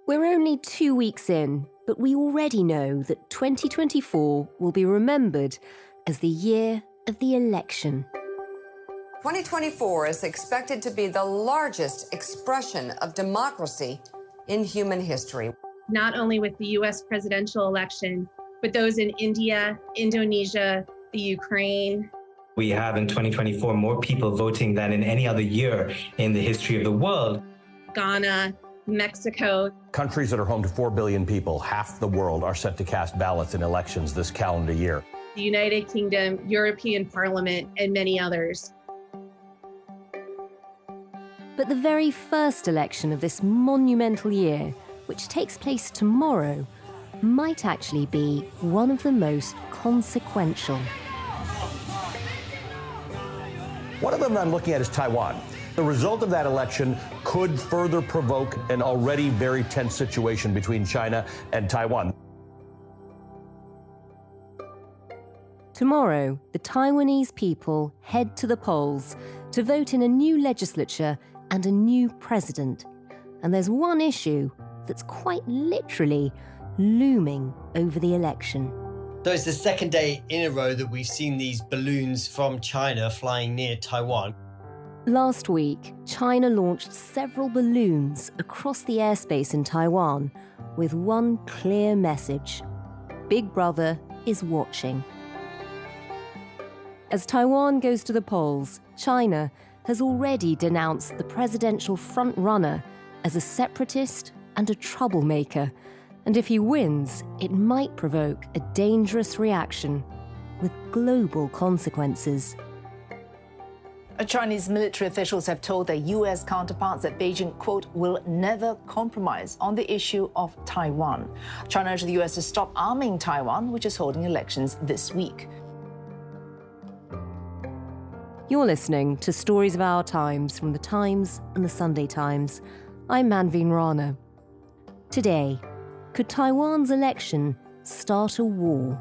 We're only 2 weeks in, but we already know that 2024 will be remembered as the year of the election. 2024 is expected to be the largest expression of democracy in human history. Not only with the US presidential election, but those in India, Indonesia, the Ukraine. We have in 2024 more people voting than in any other year in the history of the world. Ghana, Mexico. Countries that are home to 4 billion people, half the world, are set to cast ballots in elections this calendar year. The United Kingdom, European Parliament, and many others. But the very first election of this monumental year, which takes place tomorrow, might actually be one of the most consequential. One of them I'm looking at is Taiwan. The result of that election could further provoke an already very tense situation between China and Taiwan. Tomorrow, the Taiwanese people head to the polls to vote in a new legislature and a new president. And there's one issue that's quite literally looming over the election. So it's the second day in a row that we've seen these balloons from China flying near Taiwan. Last week, China launched several balloons across the airspace in Taiwan with one clear message: Big Brother is watching. As Taiwan goes to the polls, China has already denounced the presidential front-runner as a separatist and a troublemaker. And if he wins, it might provoke a dangerous reaction with global consequences. Chinese military officials have told their US counterparts that Beijing, quote, will never compromise on the issue of Taiwan. China urged the US to stop arming Taiwan, which is holding elections this week. You're listening to Stories of Our Times from The Times and The Sunday Times. I'm Manveen Rana. Today, could Taiwan's election start a war?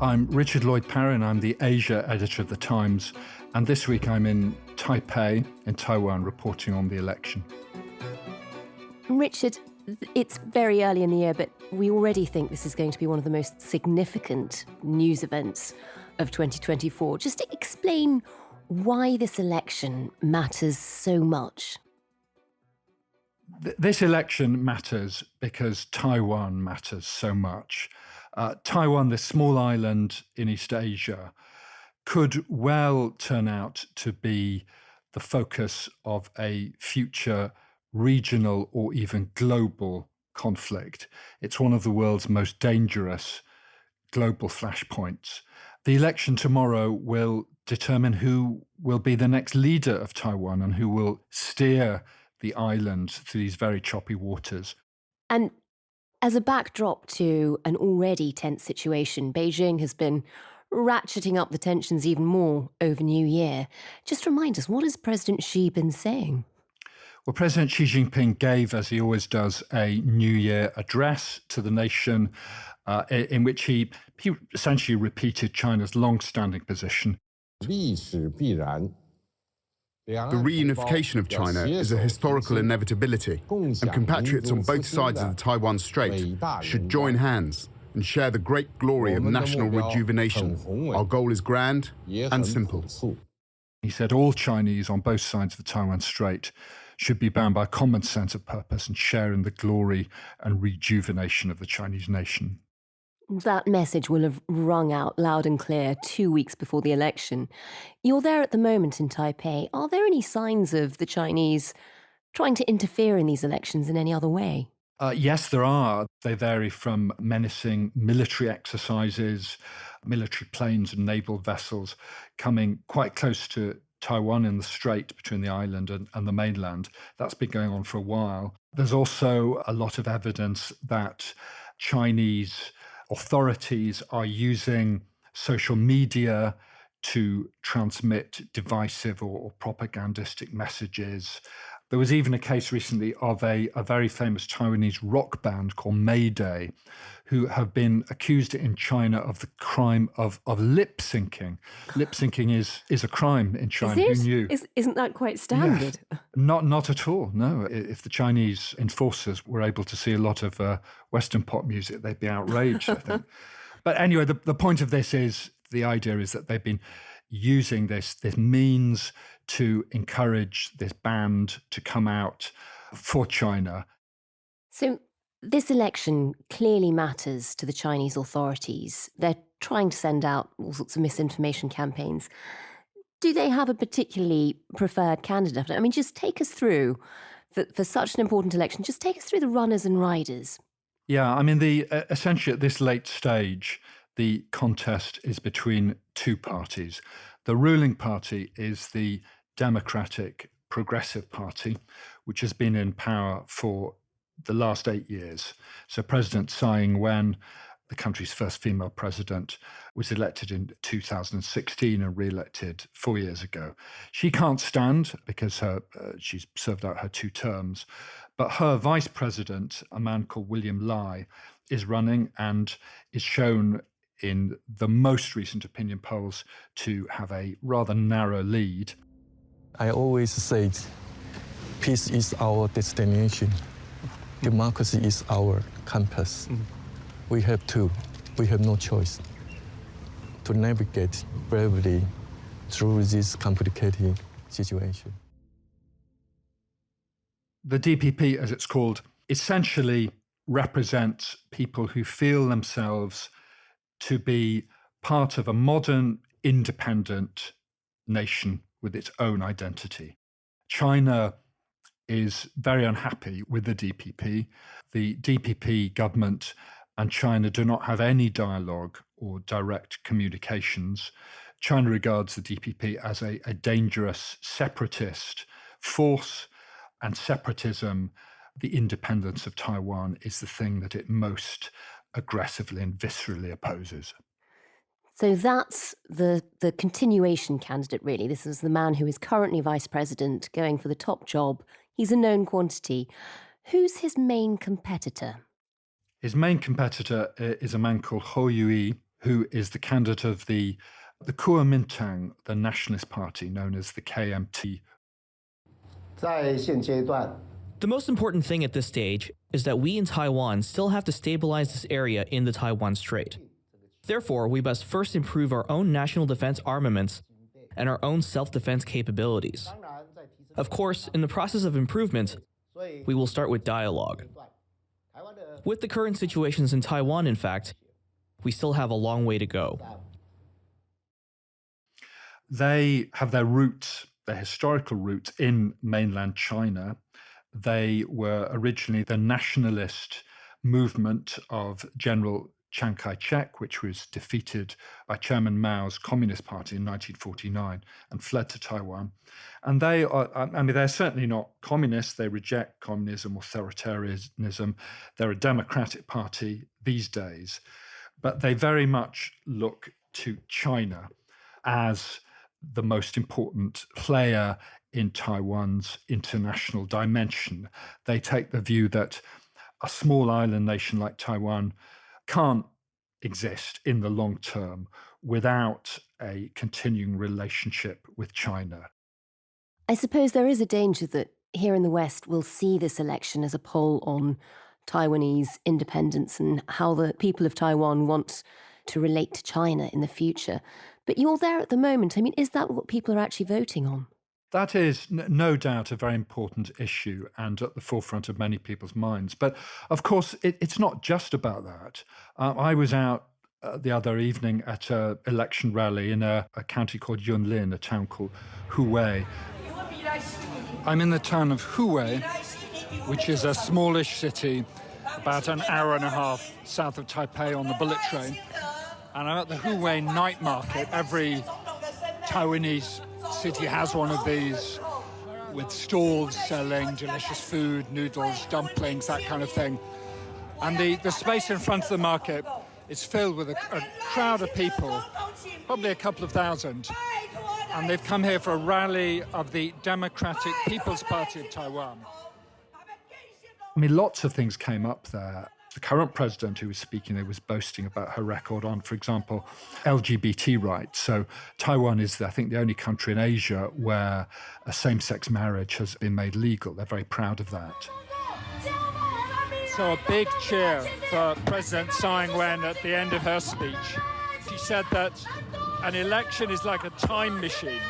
I'm Richard Lloyd Parry, and I'm the Asia editor of The Times. And this week I'm in Taipei, in Taiwan, reporting on the election. Richard, it's very early in the year, but we already think this is going to be one of the most significant news events of 2024. Just to explain why this election matters so much. This election matters because Taiwan matters so much. Taiwan, this small island in East Asia, could well turn out to be the focus of a future regional or even global conflict. It's one of the world's most dangerous global flashpoints. The election tomorrow will determine who will be the next leader of Taiwan and who will steer the island through these very choppy waters. And as a backdrop to an already tense situation, Beijing has been ratcheting up the tensions even more over New Year. Just remind us, what has President Xi been saying? Well, President Xi Jinping gave, as he always does, a New Year address to the nation in which he essentially repeated China's long-standing position. The reunification of China is a historical inevitability, and compatriots on both sides of the Taiwan Strait should join hands and share the great glory of national rejuvenation. Our goal is grand and simple. He said all Chinese on both sides of the Taiwan Strait should be bound by a common sense of purpose and share in the glory and rejuvenation of the Chinese nation. That message will have rung out loud and clear 2 weeks before the election. You're there at the moment in Taipei. Are there any signs of the Chinese trying to interfere in these elections in any other way? Yes, there are. They vary from menacing military exercises, military planes and naval vessels coming quite close to Taiwan in the strait between the island and the mainland. That's been going on for a while. There's also a lot of evidence that Chinese authorities are using social media to transmit divisive or propagandistic messages. There was even a case recently of a very famous Taiwanese rock band called Mayday, who have been accused in China of the crime of lip syncing. Lip syncing is a crime in China. Is it? Who knew? Isn't that quite standard? Yes. Not at all, no. If the Chinese enforcers were able to see a lot of Western pop music, they'd be outraged, I think. But anyway, the point of this is, the idea is that they've been using this means to encourage this band to come out for China. So this election clearly matters to the Chinese authorities. They're trying to send out all sorts of misinformation campaigns. Do they have a particularly preferred candidate? I mean, just take us through, for such an important election, just take us through the runners and riders. Yeah, I mean, essentially at this late stage, the contest is between two parties. The ruling party is the Democratic Progressive Party, which has been in power for the last 8 years. So President Tsai Ing-wen, the country's first female president, was elected in 2016 and re-elected 4 years ago. She can't stand because she's served out her 2 terms, but her vice president, a man called William Lai, is running and is shown in the most recent opinion polls to have a rather narrow lead. I always say peace is our destination. Democracy is our compass. We have no choice to navigate bravely through this complicated situation. The DPP, as it's called, essentially represents people who feel themselves to be part of a modern, independent nation with its own identity. China is very unhappy with the DPP. The DPP government and China do not have any dialogue or direct communications. China regards the DPP as a dangerous separatist force, and separatism, the independence of Taiwan, is the thing that it most aggressively and viscerally opposes. So that's the continuation candidate, really. This is the man who is currently vice president, going for the top job. He's a known quantity. Who's his main competitor? His main competitor is a man called Hou Yu, who is the candidate of the Kuomintang, the nationalist party known as the KMT. The most important thing at this stage is that we in Taiwan still have to stabilize this area in the Taiwan Strait. Therefore, we must first improve our own national defense armaments and our own self-defense capabilities. Of course, in the process of improvement, we will start with dialogue. With the current situations in Taiwan, in fact, we still have a long way to go. They have their roots, their historical roots, in mainland China. They were originally the nationalist movement of General Chiang Kai-shek, which was defeated by Chairman Mao's Communist Party in 1949 and fled to Taiwan. And they are, I mean, they're certainly not communists. They reject communism, authoritarianism. They're a democratic party these days. But they very much look to China as the most important player in Taiwan's international dimension. They take the view that a small island nation like Taiwan can't exist in the long term without a continuing relationship with China. I suppose there is a danger that here in the West we'll see this election as a poll on Taiwanese independence and how the people of Taiwan want to relate to China in the future. But you're there at the moment. I mean, is that what people are actually voting on? That is no doubt a very important issue and at the forefront of many people's minds. But of course, it's not just about that. I was out the other evening at an election rally in a county called Yunlin, a town called Huwei. I'm in the town of Huwei, which is a smallish city about an hour and a half south of Taipei on the bullet train. And I'm at the Huwei night market. Every Taiwanese city has one of these, with stalls selling delicious food, noodles, dumplings, that kind of thing. And the space in front of the market is filled with a crowd of people, probably a couple of thousand. And they've come here for a rally of the Democratic People's Party of Taiwan. I mean, lots of things came up there. The current president who was speaking there was boasting about her record on, for example, LGBT rights. So Taiwan is, I think, the only country in Asia where a same-sex marriage has been made legal. They're very proud of that. So a big cheer for President Tsai Ing-wen at the end of her speech. She said that an election is like a time machine.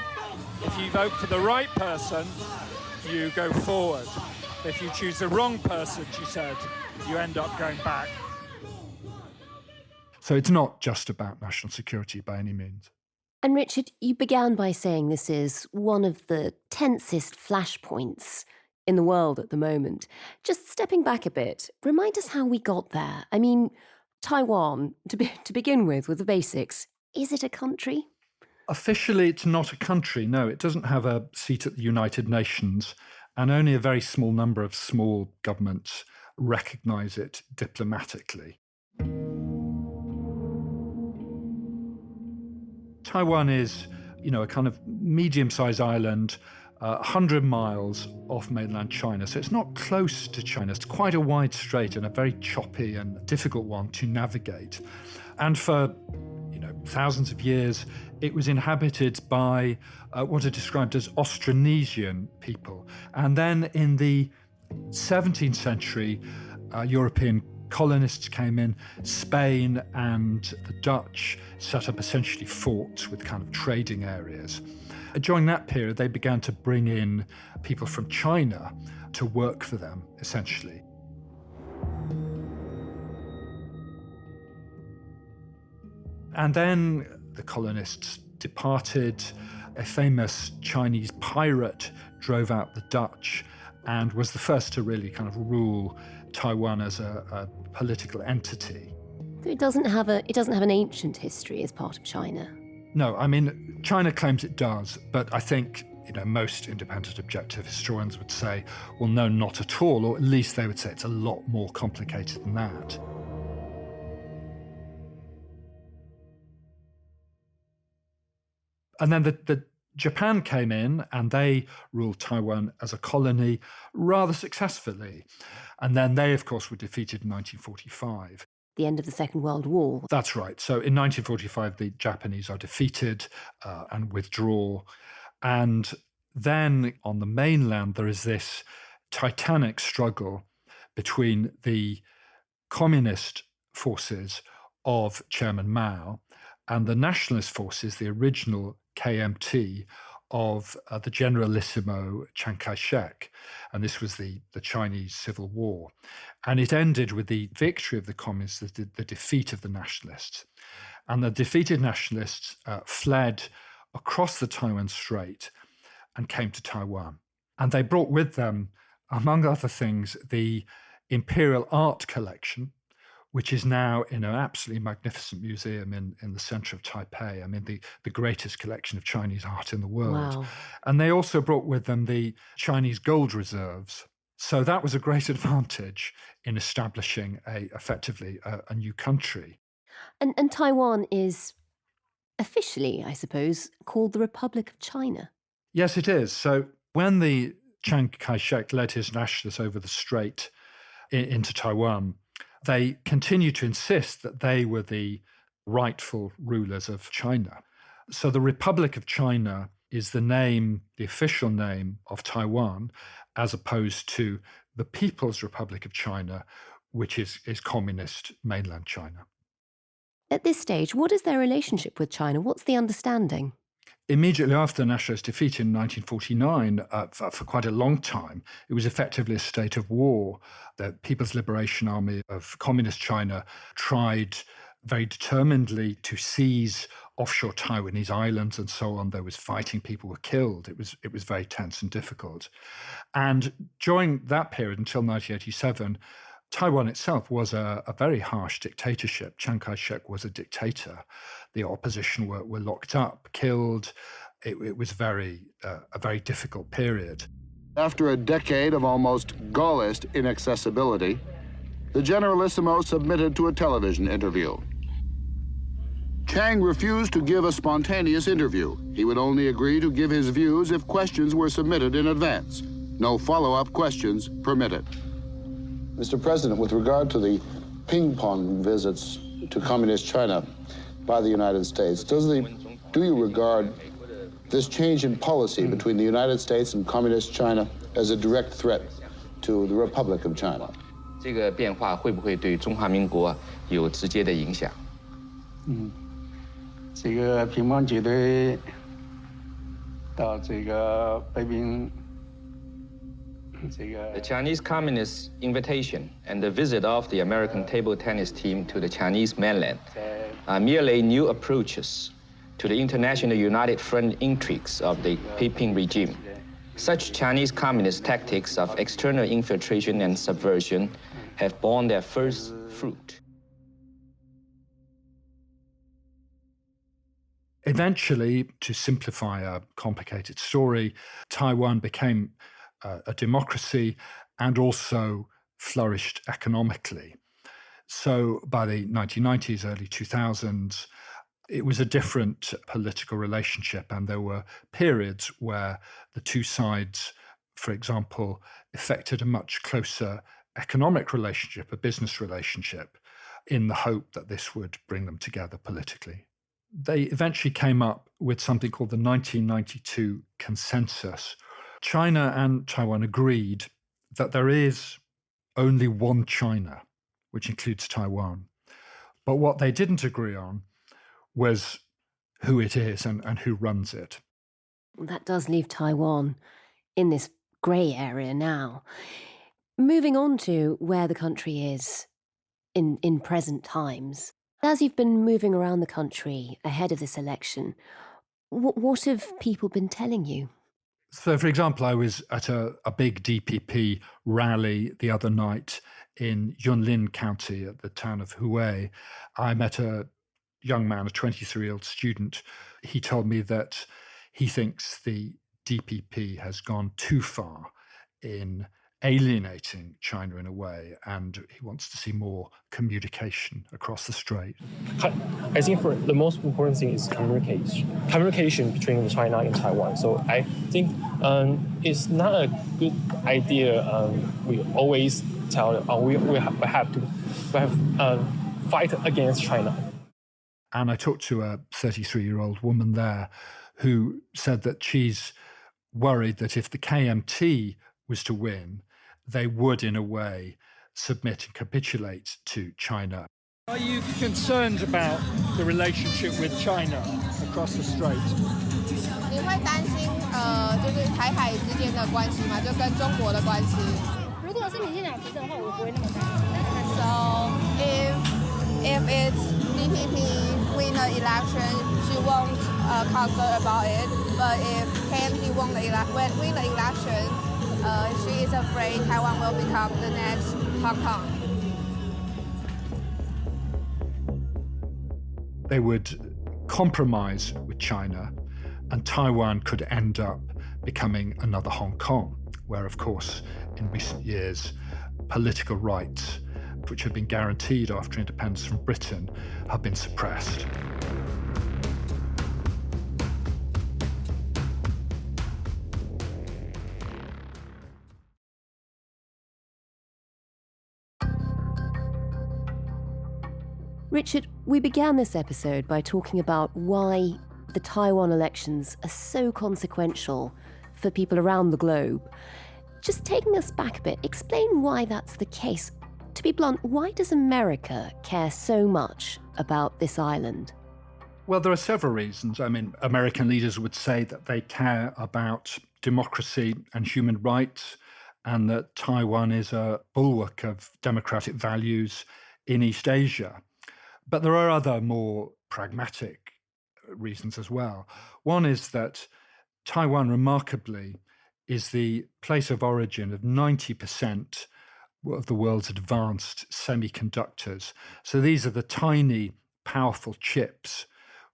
If you vote for the right person, you go forward. If you choose the wrong person, she said, you end up going back. So it's not just about national security by any means. And Richard, you began by saying this is one of the tensest flashpoints in the world at the moment. Just stepping back a bit, remind us how we got there. I mean, Taiwan, to begin with the basics, is it a country? Officially, it's not a country, no. It doesn't have a seat at the United Nations, and only a very small number of small governments recognise it diplomatically. Taiwan is, a kind of medium-sized island, 100 miles off mainland China. So it's not close to China. It's quite a wide strait and a very choppy and difficult one to navigate. And for thousands of years, it was inhabited by what are described as Austronesian people. And then in the 17th century, European colonists came in. Spain and the Dutch set up essentially forts with kind of trading areas. During that period, they began to bring in people from China to work for them, essentially. And then the colonists departed. A famous Chinese pirate drove out the Dutch and was the first to really kind of rule Taiwan as a political entity. It doesn't have an ancient history as part of China. No, I mean, China claims it does, but I think most independent objective historians would say, well, no, not at all, or at least they would say it's a lot more complicated than that. And then the Japan came in and they ruled Taiwan as a colony rather successfully. And then they, of course, were defeated in 1945. The end of the Second World War. That's right. So in 1945, the Japanese are defeated and withdraw. And then on the mainland, there is this titanic struggle between the communist forces of Chairman Mao and the nationalist forces, the original KMT of the Generalissimo Chiang Kai-shek. And this was the Chinese Civil War. And it ended with the victory of the communists, the defeat of the nationalists. And the defeated nationalists fled across the Taiwan Strait and came to Taiwan. And they brought with them, among other things, the Imperial Art Collection, which is now in an absolutely magnificent museum in the center of Taipei. I mean, the greatest collection of Chinese art in the world. Wow. And they also brought with them the Chinese gold reserves. So that was a great advantage in establishing effectively a new country. And Taiwan is officially, I suppose, called the Republic of China. Yes, it is. So when the Chiang Kai-shek led his nationalists over the strait into Taiwan, they continued to insist that they were the rightful rulers of China. So the Republic of China is the official name of Taiwan, as opposed to the People's Republic of China, which is communist mainland China. At this stage, what is their relationship with China? What's the understanding? Immediately after the nationalist defeat in 1949, for quite a long time, it was effectively a state of war. The People's Liberation Army of Communist China tried very determinedly to seize offshore Taiwanese islands and so on. There was fighting, people were killed. It was very tense and difficult. And during that period, until 1987, Taiwan itself was a very harsh dictatorship. Chiang Kai-shek was a dictator. The opposition were locked up, killed. It was a very difficult period. After a decade of almost Gaullist inaccessibility, the Generalissimo submitted to a television interview. Chang refused to give a spontaneous interview. He would only agree to give his views if questions were submitted in advance. No follow-up questions permitted. Mr. President, with regard to the ping-pong visits to Communist China by the United States, do you regard this change in policy between the United States and Communist China as a direct threat to the Republic of China? 这个变化会不会对中华民国有直接的影响？这个乒乓球队到这个北京，这个 The Chinese Communist invitation and the visit of the American table tennis team to the Chinese mainland are merely new approaches to the international united front intrigues of the Peking regime. Such Chinese communist tactics of external infiltration and subversion have borne their first fruit. Eventually, to simplify a complicated story, Taiwan became a democracy and also flourished economically. So by the 1990s, early 2000s, it was a different political relationship, and there were periods where the two sides, for example, effected a much closer economic relationship, a business relationship, in the hope that this would bring them together politically. They eventually came up with something called the 1992 consensus. China and Taiwan agreed that there is only one China, which includes Taiwan. But what they didn't agree on was who it is and who runs it. That does leave Taiwan in this grey area now. Moving on to where the country is in present times. As you've been moving around the country ahead of this election, what have people been telling you? So, for example, I was at a big DPP rally the other night in Yunlin County at the town of Hue. I met a young man, a 23-year-old student. He told me that he thinks the DPP has gone too far in alienating China in a way, and he wants to see more communication across the strait. I think for the most important thing is communication between China and Taiwan. So I think it's not a good idea. We always tell we have to fight against China. And I talked to a 33-year-old woman there who said that she's worried that if the KMT was to win, they would, in a way, submit and capitulate to China. Are you concerned about the relationship with China across the strait? 你会担心就是台海之间的关系吗？就跟中国的关系。如果是民进党执政的话，我不会那么担心。So if it's DPP win the election, she won't concern about it. But if KMT win the election, she is afraid Taiwan will become the next Hong Kong. They would compromise with China, and Taiwan could end up becoming another Hong Kong, where, of course, in recent years, political rights, which had been guaranteed after independence from Britain, have been suppressed. Richard, we began this episode by talking about why the Taiwan elections are so consequential for people around the globe. Just taking us back a bit, explain why that's the case. To be blunt, why does America care so much about this island? Well, there are several reasons. I mean, American leaders would say that they care about democracy and human rights, and that Taiwan is a bulwark of democratic values in East Asia. But there are other more pragmatic reasons as well. One is that Taiwan, remarkably, is the place of origin of 90% of the world's advanced semiconductors. So these are the tiny, powerful chips,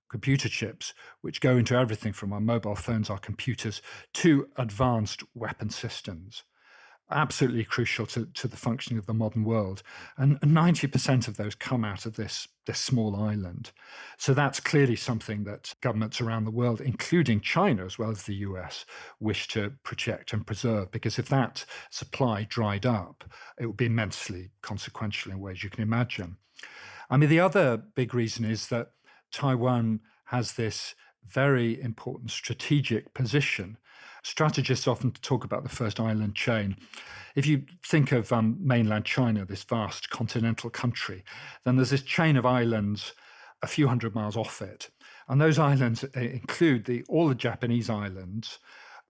computer chips, which go into everything from our mobile phones, our computers, to advanced weapon systems. absolutely crucial to the functioning of the modern world. And 90% of those come out of this small island. So that's clearly something that governments around the world, including China as well as the US, wish to protect and preserve, because if that supply dried up, it would be immensely consequential in ways you can imagine. I mean, the other big reason is that Taiwan has this very important strategic position. Strategists often talk about the first island chain. If you think of mainland China, this vast continental country, then there's this chain of islands a few hundred miles off it. And those islands include all the Japanese islands,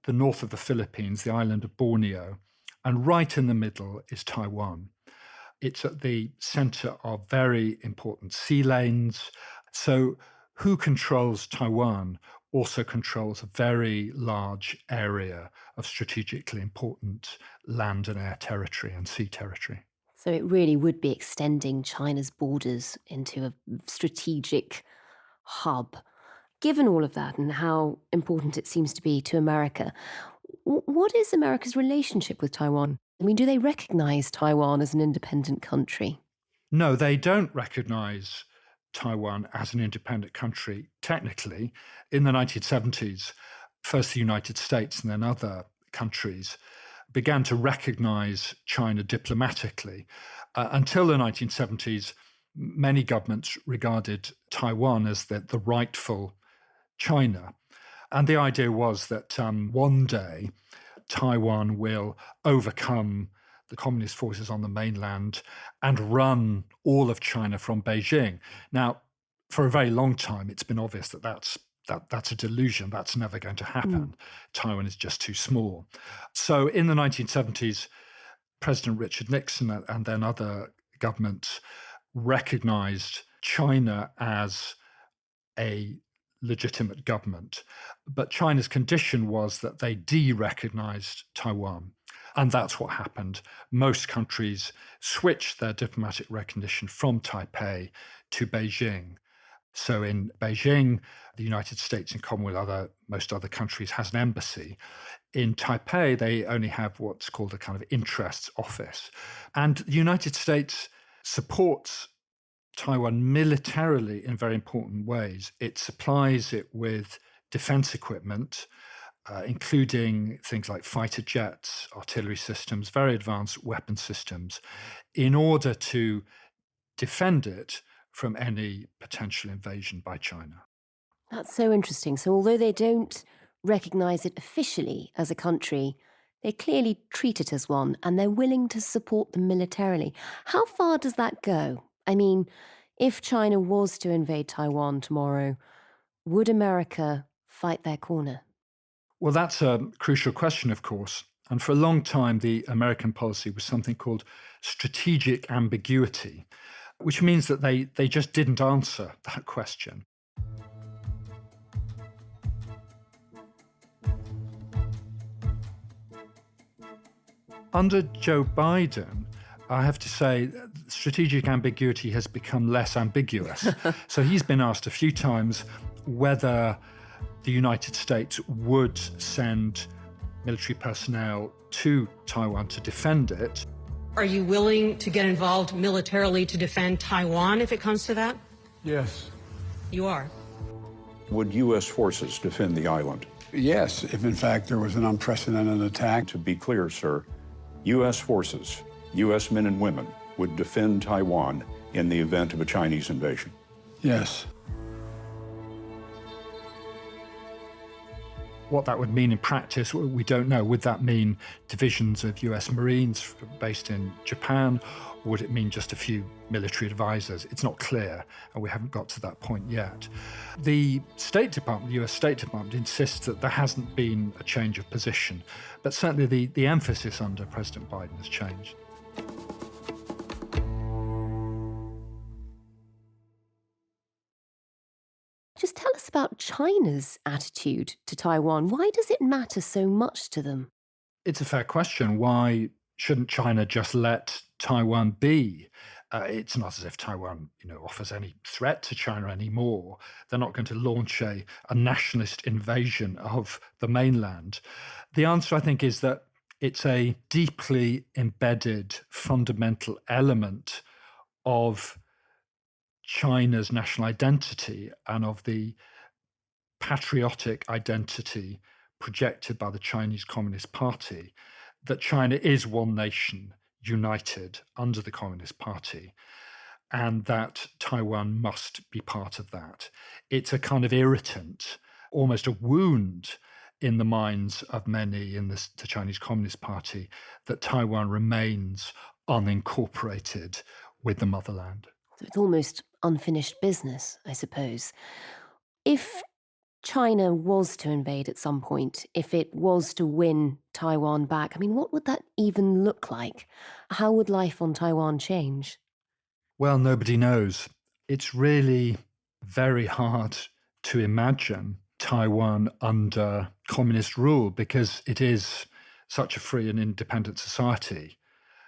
the north of the Philippines, the island of Borneo, and right in the middle is Taiwan. It's at the center of very important sea lanes. So who controls Taiwan also controls a very large area of strategically important land and air territory and sea territory. So it really would be extending China's borders into a strategic hub. Given all of that and how important it seems to be to America, what is America's relationship with Taiwan? I mean, do they recognize Taiwan as an independent country? No, they don't recognize Taiwan as an independent country. Technically, in the 1970s, first the United States and then other countries began to recognize China diplomatically. Until the 1970s, many governments regarded Taiwan as the rightful China. And the idea was that one day Taiwan will overcome the communist forces on the mainland and run all of China from Beijing. Now, for a very long time, it's been obvious that that's a delusion. That's never going to happen. Taiwan is just too small. So in the 1970s, President Richard Nixon and then other governments recognized China as a legitimate government. But China's condition was that they de-recognized Taiwan. And that's what happened. Most countries switched their diplomatic recognition from Taipei to Beijing. So in Beijing, the United States, in common with most other countries, has an embassy. In Taipei, they only have what's called a kind of interests office. And the United States supports Taiwan militarily in very important ways. It supplies it with defense equipment, including things like fighter jets, artillery systems, very advanced weapon systems, in order to defend it from any potential invasion by China. That's so interesting. So although they don't recognize it officially as a country, they clearly treat it as one, and they're willing to support them militarily. How far does that go? I mean, if China was to invade Taiwan tomorrow, would America fight their corner? Well, that's a crucial question, of course. And for a long time, the American policy was something called strategic ambiguity, which means that they just didn't answer that question. Under Joe Biden, I have to say, strategic ambiguity has become less ambiguous. So he's been asked a few times whether the United States would send military personnel to Taiwan to defend it. Are you willing to get involved militarily to defend Taiwan if it comes to that? Yes. You are. Would U.S. forces defend the island? Yes, if in fact there was an unprecedented attack. To be clear, sir, U.S. forces, U.S. men and women, would defend Taiwan in the event of a Chinese invasion. Yes. What that would mean in practice, we don't know. Would that mean divisions of US Marines based in Japan? Or would it mean just a few military advisors? It's not clear, and we haven't got to that point yet. The State Department, the US State Department, insists that there hasn't been a change of position, but certainly the emphasis under President Biden has changed. Just tell us about China's attitude to Taiwan. Why does it matter so much to them? It's a fair question. Why shouldn't China just let Taiwan be? It's not as if Taiwan, offers any threat to China anymore. They're not going to launch a nationalist invasion of the mainland. The answer, I think, is that It's a deeply embedded fundamental element of China's national identity and of the patriotic identity projected by the Chinese Communist Party, that China is one nation united under the Communist Party, and that Taiwan must be part of that. It's a kind of irritant, almost a wound in the minds of many in the Chinese Communist Party that Taiwan remains unincorporated with the motherland. So it's almost unfinished business, I suppose. If China was to invade at some point, if it was to win Taiwan back, I mean, what would that even look like? How would life on Taiwan change? Well, nobody knows. It's really very hard to imagine Taiwan under communist rule because it is such a free and independent society.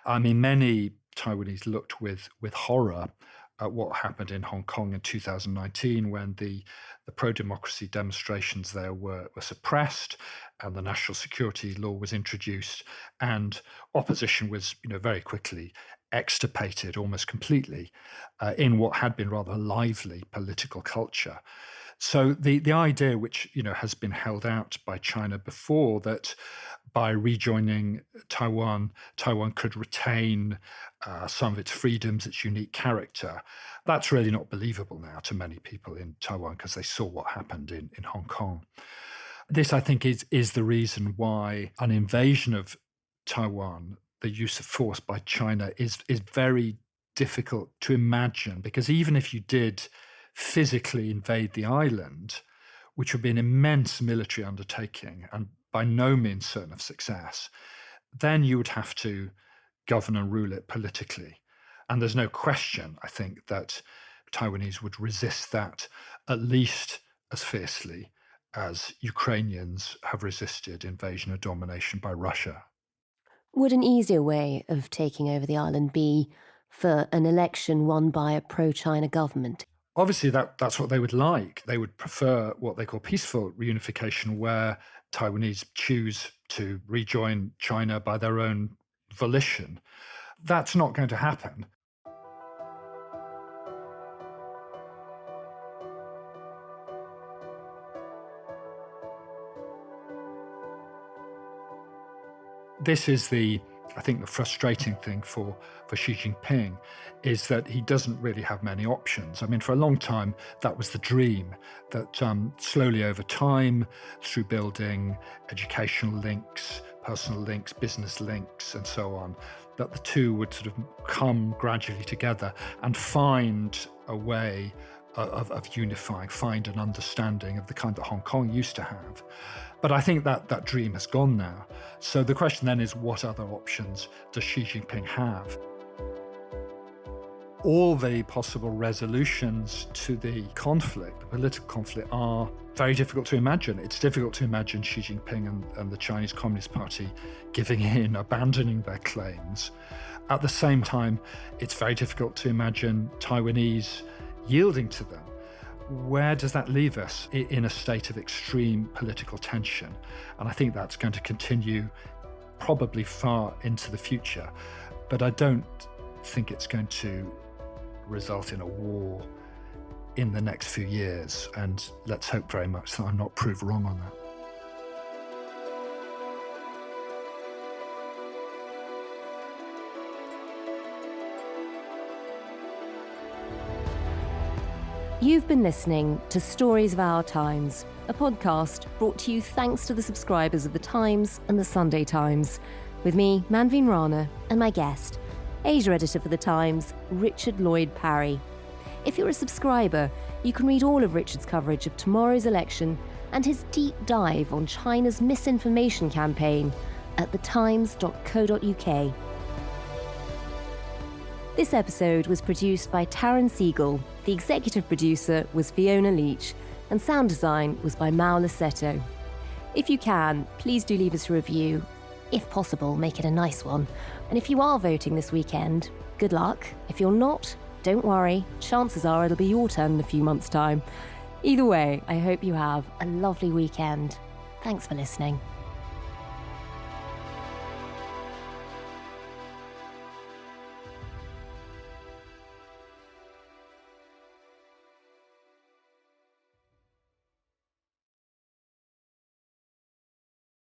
I mean, many Taiwanese looked with horror at what happened in Hong Kong in 2019 when the pro-democracy demonstrations there were suppressed and the national security law was introduced, and opposition was, very quickly extirpated almost completely in what had been rather lively political culture. So the idea, which has been held out by China before, that by rejoining Taiwan could retain some of its freedoms, its unique character, that's really not believable now to many people in Taiwan because they saw what happened in Hong Kong. This, I think, is the reason why an invasion of Taiwan, the use of force by China, is very difficult to imagine, because even if you did physically invade the island, which would be an immense military undertaking and by no means certain of success, then you would have to govern and rule it politically. And there's no question, I think, that Taiwanese would resist that at least as fiercely as Ukrainians have resisted invasion or domination by Russia. Would an easier way of taking over the island be for an election won by a pro-China government? Obviously, that's what they would like. They would prefer what they call peaceful reunification, where Taiwanese choose to rejoin China by their own volition. That's not going to happen. This is I think the frustrating thing for Xi Jinping is that he doesn't really have many options. I mean, for a long time, that was the dream, that slowly over time, through building educational links, personal links, business links, and so on, that the two would sort of come gradually together and find a way of unifying, find an understanding of the kind that Hong Kong used to have. But I think that dream has gone now. So the question then is, what other options does Xi Jinping have? All the possible resolutions to the conflict, the political conflict, are very difficult to imagine. It's difficult to imagine Xi Jinping and the Chinese Communist Party giving in, abandoning their claims. At the same time, it's very difficult to imagine Taiwanese yielding to them. Where does that leave us in a state of extreme political tension? And I think that's going to continue probably far into the future. But I don't think it's going to result in a war in the next few years. And let's hope very much that I'm not proved wrong on that. You've been listening to Stories of Our Times, a podcast brought to you thanks to the subscribers of The Times and The Sunday Times, with me, Manveen Rana, and my guest, Asia editor for The Times, Richard Lloyd Parry. If you're a subscriber, you can read all of Richard's coverage of tomorrow's election and his deep dive on China's misinformation campaign at thetimes.co.uk. This episode was produced by Taryn Siegel, the executive producer was Fiona Leach, and sound design was by Mao Lassetto. If you can, please do leave us a review. If possible, make it a nice one. And if you are voting this weekend, good luck. If you're not, don't worry. Chances are it'll be your turn in a few months' time. Either way, I hope you have a lovely weekend. Thanks for listening.